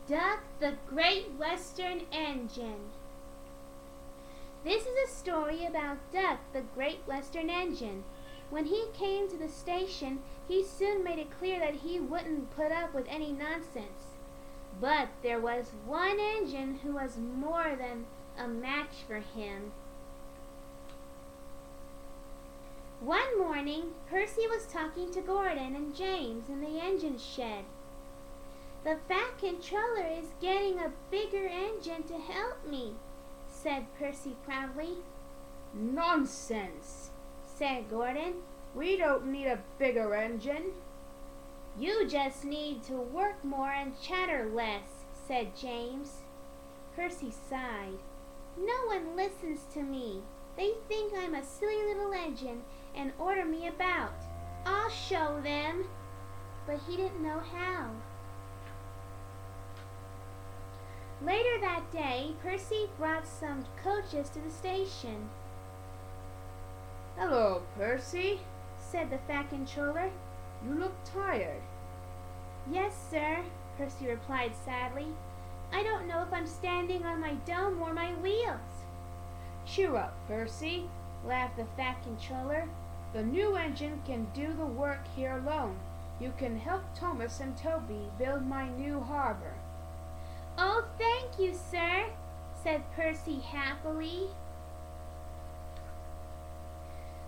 Duck the Great Western Engine. This is a story about Duck the Great Western Engine. When he came to the station, he soon made it clear that he wouldn't put up with any nonsense. But there was one engine who was more than a match for him. One morning, Percy was talking to Gordon and James in the engine shed. "The Fat Controller is getting a bigger engine to help me," said Percy proudly. "Nonsense," said Gordon. "We don't need a bigger engine." "You just need to work more and chatter less," said James. Percy sighed. "No one listens to me. They think I'm a silly little engine and order me about. I'll show them." But he didn't know how. Later that day, Percy brought some coaches to the station. "Hello, Percy," said the Fat Controller. "You look tired." "Yes, sir," Percy replied sadly. "I don't know if I'm standing on my dome or my wheels." "Cheer up, Percy," laughed the Fat Controller. "The new engine can do the work here alone. You can help Thomas and Toby build my new harbor." "Oh, thank you, sir," said Percy happily.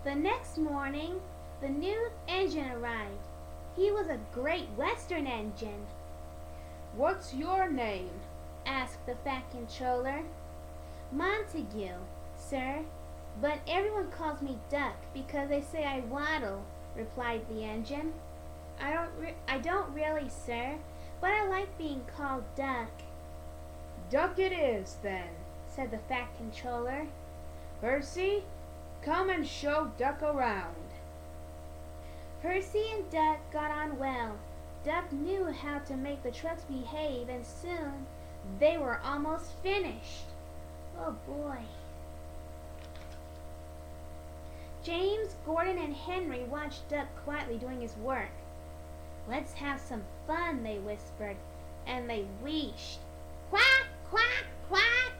The next morning, the new engine arrived. He was a Great Western engine. "What's your name?" asked the Fat Controller. "Montague, sir, but everyone calls me Duck because they say I waddle," replied the engine. I don't really, sir, but I like being called Duck." "Duck it is, then," said the Fat Controller. "Percy, come and show Duck around." Percy and Duck got on well. Duck knew how to make the trucks behave, and soon they were almost finished. Oh boy. James, Gordon, and Henry watched Duck quietly doing his work. "Let's have some fun," they whispered, and they wheezed. "Quack, quack, quack!"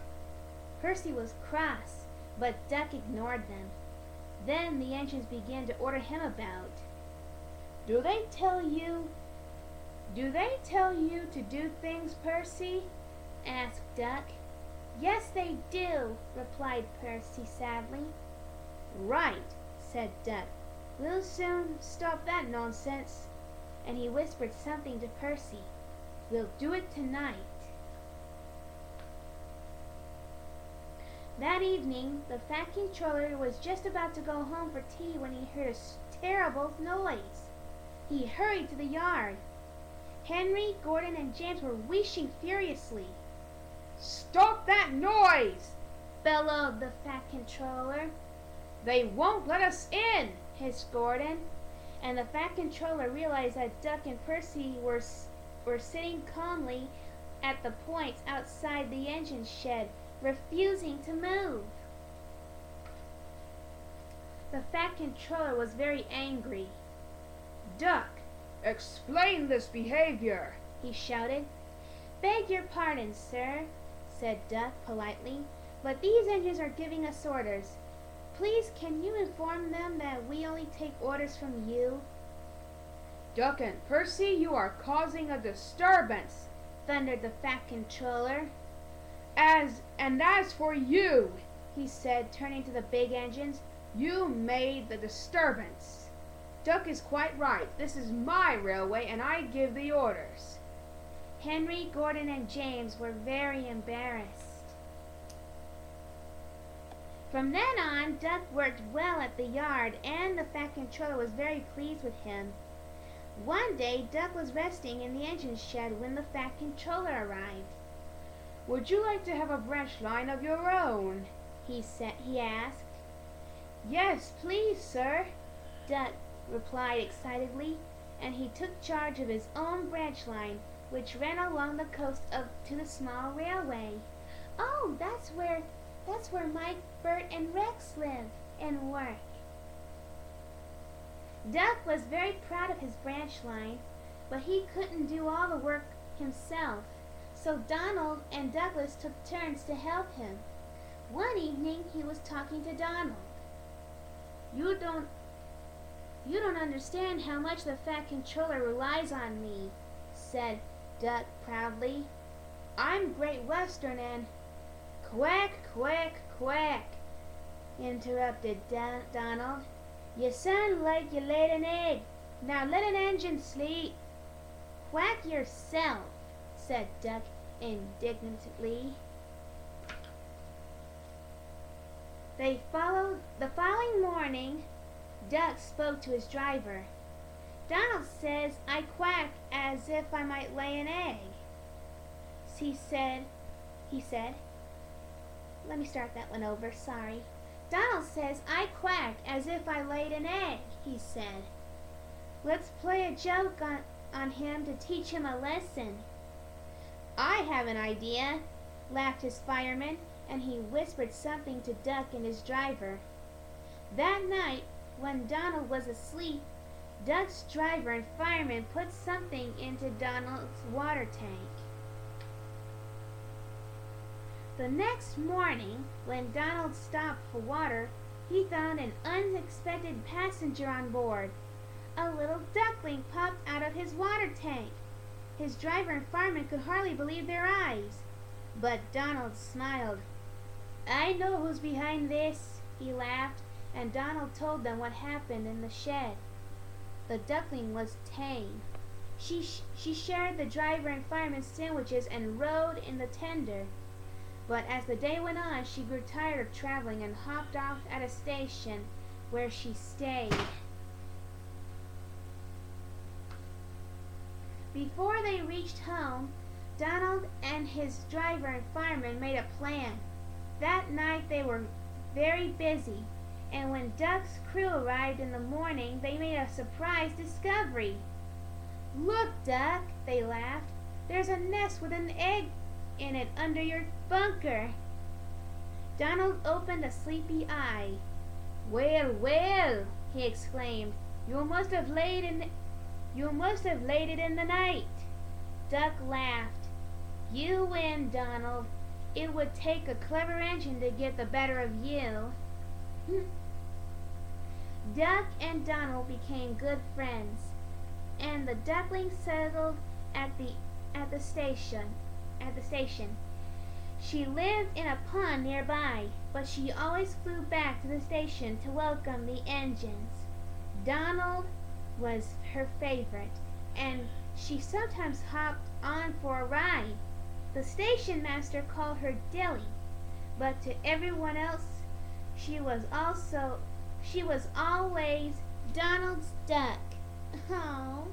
Percy was cross, but Duck ignored them. Then the engines began to order him about. Do they tell you to do things, Percy?" asked Duck. "Yes, they do," replied Percy sadly. "Right," said Duck. "We'll soon stop that nonsense." And he whispered something to Percy. "We'll do it tonight." That evening, the Fat Controller was just about to go home for tea when he heard a terrible noise. He hurried to the yard. Henry, Gordon, and James were wheezing furiously. "Stop that noise!" bellowed the Fat Controller. "They won't let us in!" hissed Gordon. And the Fat Controller realized that Duck and Percy were sitting calmly at the points outside the engine shed, refusing to move. The Fat Controller was very angry. "Duck, explain this behavior!" he shouted. "Beg your pardon, sir," said Duck politely, "but these engines are giving us orders. Please, can you inform them that we only take orders from you?" "Duck and Percy, you are causing a disturbance!" thundered the Fat Controller. As for you," he said, turning to the big engines, "you made the disturbance. Duck is quite right. This is my railway, and I give the orders." Henry, Gordon, and James were very embarrassed. From then on, Duck worked well at the yard, and the Fat Controller was very pleased with him. One day, Duck was resting in the engine shed when the Fat Controller arrived. "Would you like to have a branch line of your own?" he asked. "Yes, please, sir," Duck replied excitedly, and he took charge of his own branch line, which ran along the coast to the small railway. "Oh, that's where Mike, Bert, and Rex live and work." Duck was very proud of his branch line, but he couldn't do all the work himself, So Donald and Douglas took turns to help him. One evening he was talking to Donald. You don't understand how much the Fat Controller relies on me, said Duck proudly. I'm Great Western and quack, quack, quack, interrupted Donald. You sound like you laid an egg. Now let an engine sleep. Quack yourself, said Duck indignantly. The following morning, Duck spoke to his driver. Donald says I quack as if I might lay an egg. He said, let me start that one over, sorry. Donald says I quacked as if I laid an egg, he said. Let's play a joke on him to teach him a lesson. I have an idea, laughed his fireman, and he whispered something to Duck and his driver. That night, when Donald was asleep, Duck's driver and fireman put something into Donald's water tank. The next morning, when Donald stopped for water, he found an unexpected passenger on board. A little duckling popped out of his water tank. His driver and fireman could hardly believe their eyes. But Donald smiled. I know who's behind this, he laughed, and Donald told them what happened in the shed. The duckling was tame. She shared the driver and fireman's sandwiches and rode in the tender. But as the day went on, she grew tired of traveling and hopped off at a station where she stayed. Before they reached home, Donald and his driver and fireman made a plan. That night they were very busy, and when Duck's crew arrived in the morning, they made a surprise discovery. Look, Duck, they laughed. There's a nest with an egg in it under your bunker. Donald opened a sleepy eye. Well, well, he exclaimed. You must have laid it in the night. Duck laughed. You win, Donald. It would take a clever engine to get the better of you. Duck and Donald became good friends, and the duckling settled at the station. She lived in a pond nearby, but she always flew back to the station to welcome the engines. Donald was her favorite, and she sometimes hopped on for a ride. The station master called her Dilly, but to everyone else, she was always Donald's duck. Oh.